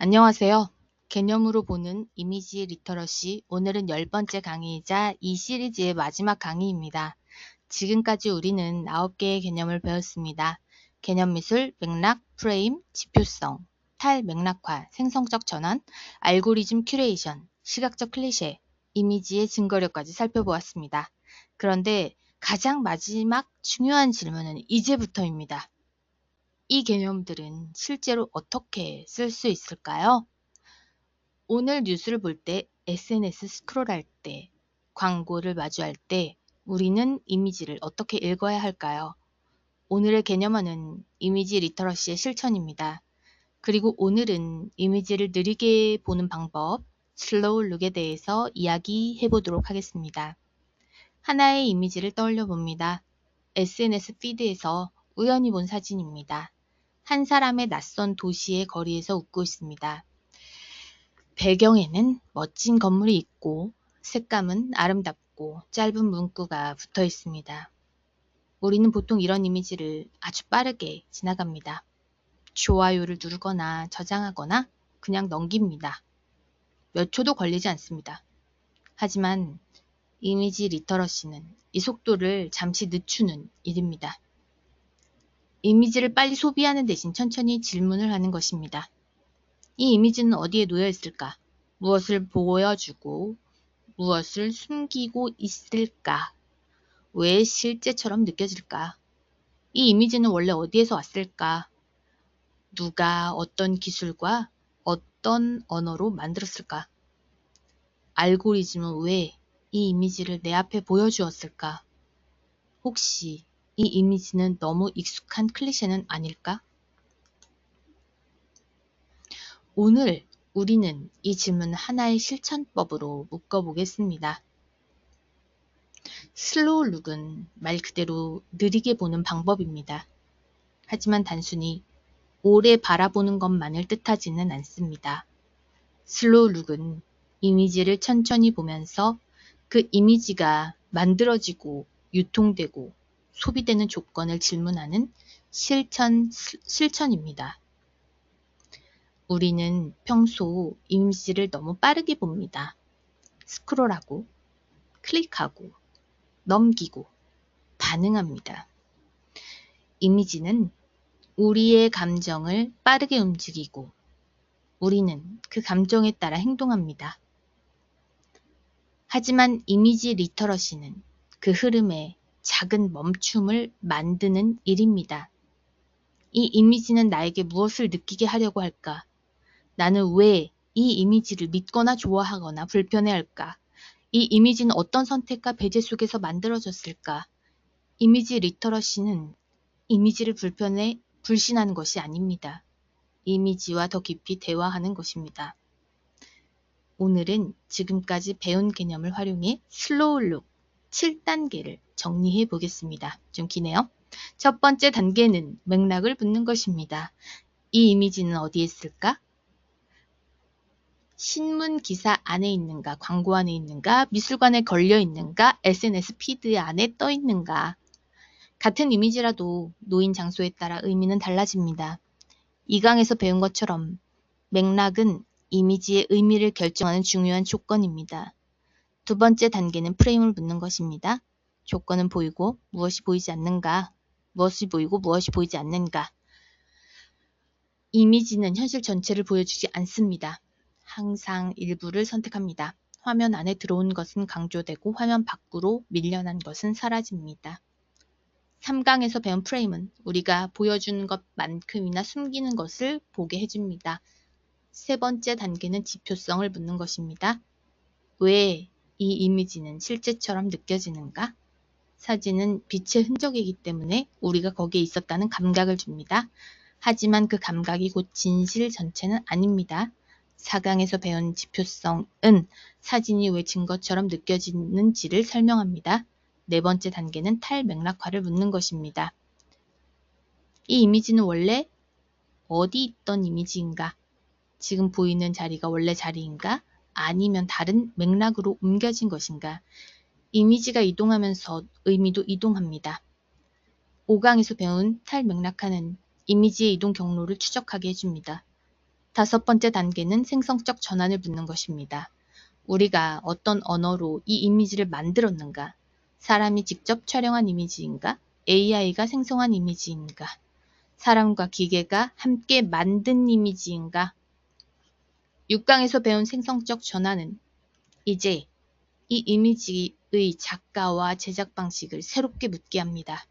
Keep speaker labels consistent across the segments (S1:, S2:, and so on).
S1: 안녕하세요. 개념으로 보는 이미지 리터러시, 오늘은 10번째 강의이자 이 시리즈의 마지막 강의입니다. 지금까지 우리는 9개의 개념을 배웠습니다. 개념 미술, 맥락, 프레임, 지표성, 탈맥락화, 생성적 전환, 알고리즘 큐레이션, 시각적 클리셰, 이미지의 증거력까지 살펴보았습니다. 그런데 가장 마지막 중요한 질문은 이제부터입니다. 이 개념들은 실제로 어떻게 쓸 수 있을까요? 오늘 뉴스를 볼 때, SNS 스크롤할 때, 광고를 마주할 때 우리는 이미지를 어떻게 읽어야 할까요? 오늘의 개념어는 이미지 리터러시의 실천입니다. 그리고 오늘은 이미지를 느리게 보는 방법, 슬로우 룩에 대해서 이야기해 보도록 하겠습니다. 하나의 이미지를 떠올려 봅니다. SNS 피드에서 우연히 본 사진입니다. 한 사람의 낯선 도시의 거리에서 웃고 있습니다. 배경에는 멋진 건물이 있고 색감은 아름답고 짧은 문구가 붙어 있습니다. 우리는 보통 이런 이미지를 아주 빠르게 지나갑니다. 좋아요를 누르거나 저장하거나 그냥 넘깁니다. 몇 초도 걸리지 않습니다. 하지만 이미지 리터러시는 이 속도를 잠시 늦추는 일입니다. 이미지를 빨리 소비하는 대신 천천히 질문을 하는 것입니다. 이 이미지는 어디에 놓여 있을까? 무엇을 보여주고 무엇을 숨기고 있을까? 왜 실제처럼 느껴질까? 이 이미지는 원래 어디에서 왔을까? 누가 어떤 기술과 어떤 언어로 만들었을까? 알고리즘은 왜 이 이미지를 내 앞에 보여주었을까? 혹시 이 이미지는 너무 익숙한 클리셰는 아닐까? 오늘 우리는 이 질문 하나의 실천법으로 묶어보겠습니다. 슬로우 룩은 말 그대로 느리게 보는 방법입니다. 하지만 단순히 오래 바라보는 것만을 뜻하지는 않습니다. 슬로우 룩은 이미지를 천천히 보면서 그 이미지가 만들어지고 유통되고 소비되는 조건을 질문하는 실천입니다. 우리는 평소 이미지를 너무 빠르게 봅니다. 스크롤하고 클릭하고 넘기고 반응합니다. 이미지는 우리의 감정을 빠르게 움직이고 우리는 그 감정에 따라 행동합니다. 하지만 이미지 리터러시는 그 흐름에 작은 멈춤을 만드는 일입니다. 이 이미지는 나에게 무엇을 느끼게 하려고 할까? 나는 왜 이 이미지를 믿거나 좋아하거나 불편해할까? 이 이미지는 어떤 선택과 배제 속에서 만들어졌을까? 이미지 리터러시는 이미지를 불신하는 것이 아닙니다. 이미지와 더 깊이 대화하는 것입니다. 오늘은 지금까지 배운 개념을 활용해 슬로우 룩 7단계를 정리해 보겠습니다. 좀 기네요. 첫 번째 단계는 맥락을 묻는 것입니다. 이 이미지는 어디에 있을까? 신문 기사 안에 있는가? 광고 안에 있는가? 미술관에 걸려 있는가? SNS 피드 안에 떠 있는가? 같은 이미지라도 놓인 장소에 따라 의미는 달라집니다. 이 강에서 배운 것처럼 맥락은 이미지의 의미를 결정하는 중요한 조건입니다. 두 번째 단계는 프레임을 묻는 것입니다. 조건은 보이고 무엇이 보이지 않는가? 무엇이 보이고 무엇이 보이지 않는가? 이미지는 현실 전체를 보여주지 않습니다. 항상 일부를 선택합니다. 화면 안에 들어온 것은 강조되고 화면 밖으로 밀려난 것은 사라집니다. 3강에서 배운 프레임은 우리가 보여주는 것만큼이나 숨기는 것을 보게 해줍니다. 세 번째 단계는 지표성을 묻는 것입니다. 왜 이 이미지는 실제처럼 느껴지는가? 사진은 빛의 흔적이기 때문에 우리가 거기에 있었다는 감각을 줍니다. 하지만 그 감각이 곧 진실 전체는 아닙니다. 4강에서 배운 지표성은 사진이 왜 증거처럼 느껴지는지를 설명합니다. 네 번째 단계는 탈맥락화를 묻는 것입니다. 이 이미지는 원래 어디 있던 이미지인가? 지금 보이는 자리가 원래 자리인가? 아니면 다른 맥락으로 옮겨진 것인가? 이미지가 이동하면서 의미도 이동합니다. 5강에서 배운 탈맥락화는 이미지의 이동 경로를 추적하게 해줍니다. 5번째 단계는 생성적 전환을 묻는 것입니다. 우리가 어떤 언어로 이 이미지를 만들었는가? 사람이 직접 촬영한 이미지인가? AI가 생성한 이미지인가? 사람과 기계가 함께 만든 이미지인가? 6강에서 배운 생성적 전환은 이제 이 이미지의 작가와 제작 방식을 새롭게 묻게 합니다.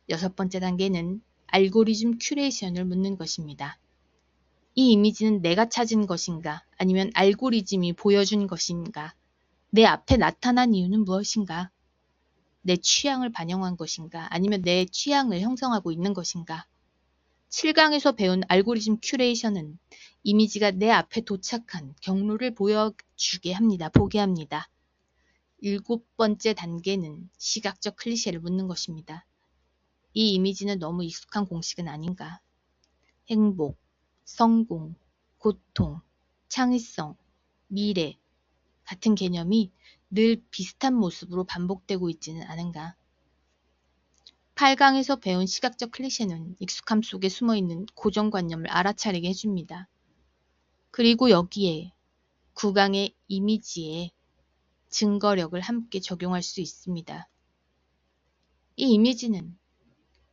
S1: 6번째 단계는 알고리즘 큐레이션을 묻는 것입니다. 이 이미지는 내가 찾은 것인가? 아니면 알고리즘이 보여준 것인가? 내 앞에 나타난 이유는 무엇인가? 내 취향을 반영한 것인가? 아니면 내 취향을 형성하고 있는 것인가? 7강에서 배운 알고리즘 큐레이션은 이미지가 내 앞에 도착한 경로를 보여주게 합니다. 보게 합니다. 7번째 단계는 시각적 클리셰를 묻는 것입니다. 이 이미지는 너무 익숙한 공식은 아닌가? 행복, 성공, 고통, 창의성, 미래 같은 개념이 늘 비슷한 모습으로 반복되고 있지는 않은가? 8강에서 배운 시각적 클리셰는 익숙함 속에 숨어있는 고정관념을 알아차리게 해줍니다. 그리고 여기에 9강의 이미지에 증거력을 함께 적용할 수 있습니다. 이 이미지는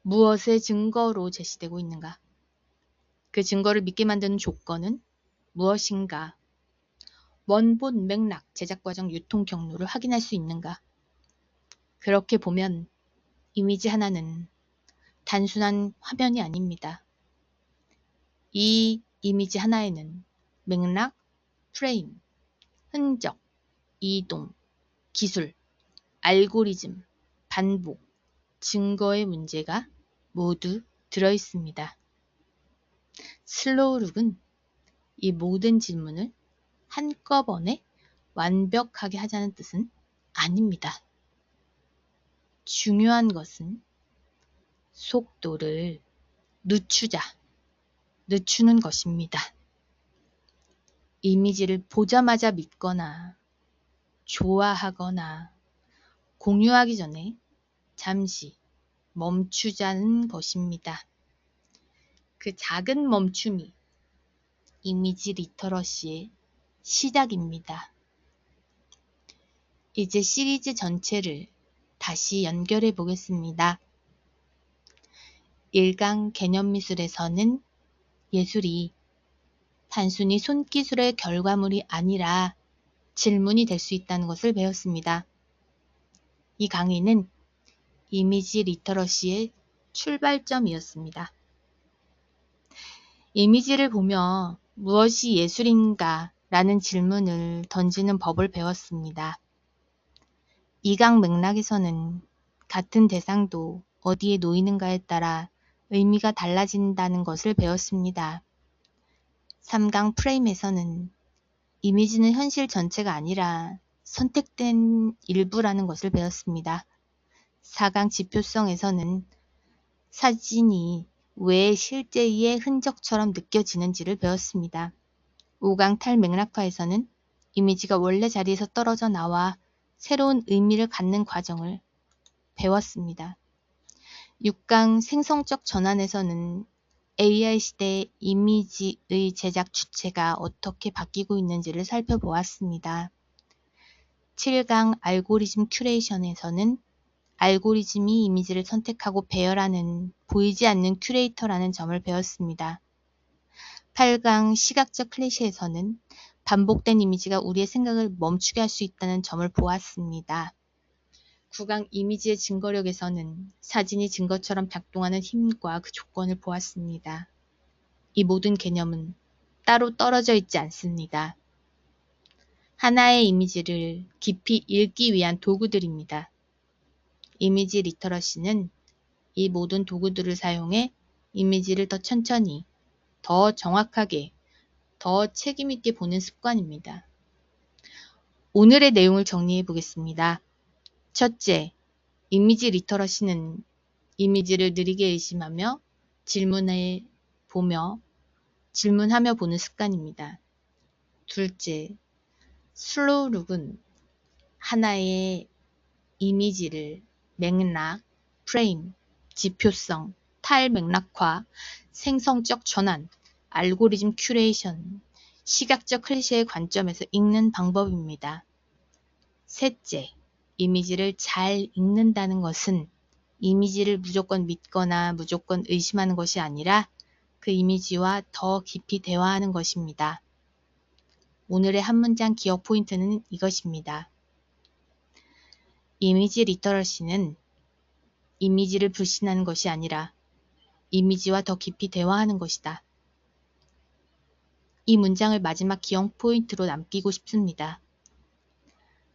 S1: 무엇의 증거로 제시되고 있는가? 그 증거를 믿게 만드는 조건은 무엇인가? 원본, 맥락, 제작 과정, 유통 경로를 확인할 수 있는가? 그렇게 보면 이미지 하나는 단순한 화면이 아닙니다. 이 이미지 하나에는 맥락, 프레임, 흔적, 이동, 기술, 알고리즘, 반복, 증거의 문제가 모두 들어있습니다. 슬로우룩은 이 모든 질문을 한꺼번에 완벽하게 하자는 뜻은 아닙니다. 중요한 것은 속도를 늦추는 것입니다. 이미지를 보자마자 믿거나 좋아하거나 공유하기 전에 잠시 멈추자는 것입니다. 그 작은 멈춤이 이미지 리터러시의 시작입니다. 이제 시리즈 전체를 다시 연결해 보겠습니다. 1강 개념미술에서는 예술이 단순히 손기술의 결과물이 아니라 질문이 될 수 있다는 것을 배웠습니다. 이 강의는 이미지 리터러시의 출발점이었습니다. 이미지를 보며 무엇이 예술인가 라는 질문을 던지는 법을 배웠습니다. 2강 맥락에서는 같은 대상도 어디에 놓이는가에 따라 의미가 달라진다는 것을 배웠습니다. 3강 프레임에서는 이미지는 현실 전체가 아니라 선택된 일부라는 것을 배웠습니다. 4강 지표성에서는 사진이 왜 실제의 흔적처럼 느껴지는지를 배웠습니다. 5강 탈맥락화에서는 이미지가 원래 자리에서 떨어져 나와 새로운 의미를 갖는 과정을 배웠습니다. 6강 생성적 전환에서는 AI 시대의 이미지의 제작 주체가 어떻게 바뀌고 있는지를 살펴보았습니다. 7강 알고리즘 큐레이션에서는 알고리즘이 이미지를 선택하고 배열하는 보이지 않는 큐레이터라는 점을 배웠습니다. 8강 시각적 클리셰에서는 반복된 이미지가 우리의 생각을 멈추게 할 수 있다는 점을 보았습니다. 9강 이미지의 증거력에서는 사진이 증거처럼 작동하는 힘과 그 조건을 보았습니다. 이 모든 개념은 따로 떨어져 있지 않습니다. 하나의 이미지를 깊이 읽기 위한 도구들입니다. 이미지 리터러시는 이 모든 도구들을 사용해 이미지를 더 천천히, 더 정확하게, 더 책임있게 보는 습관입니다. 오늘의 내용을 정리해 보겠습니다. 첫째, 이미지 리터러시는 이미지를 느리게 의심하며 질문하며 보는 습관입니다. 둘째, 슬로우룩은 하나의 이미지를 맥락, 프레임, 지표성, 탈맥락화, 생성적 전환, 알고리즘 큐레이션, 시각적 클리셰의 관점에서 읽는 방법입니다. 셋째, 이미지를 잘 읽는다는 것은 이미지를 무조건 믿거나 무조건 의심하는 것이 아니라 그 이미지와 더 깊이 대화하는 것입니다. 오늘의 한 문장 기억 포인트는 이것입니다. 이미지 리터러시는 이미지를 불신하는 것이 아니라 이미지와 더 깊이 대화하는 것이다. 이 문장을 마지막 기억 포인트로 남기고 싶습니다.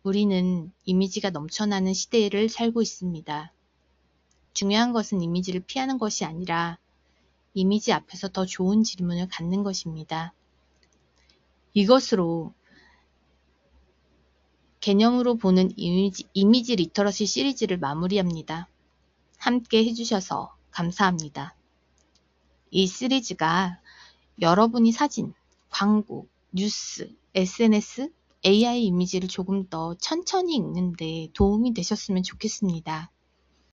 S1: 우리는 이미지가 넘쳐나는 시대를 살고 있습니다. 중요한 것은 이미지를 피하는 것이 아니라 이미지 앞에서 더 좋은 질문을 갖는 것입니다. 이것으로 개념으로 보는 이미지 리터러시 시리즈를 마무리합니다. 함께 해주셔서 감사합니다. 이 시리즈가 여러분이 사진, 광고, 뉴스, SNS, AI 이미지를 조금 더 천천히 읽는 데 도움이 되셨으면 좋겠습니다.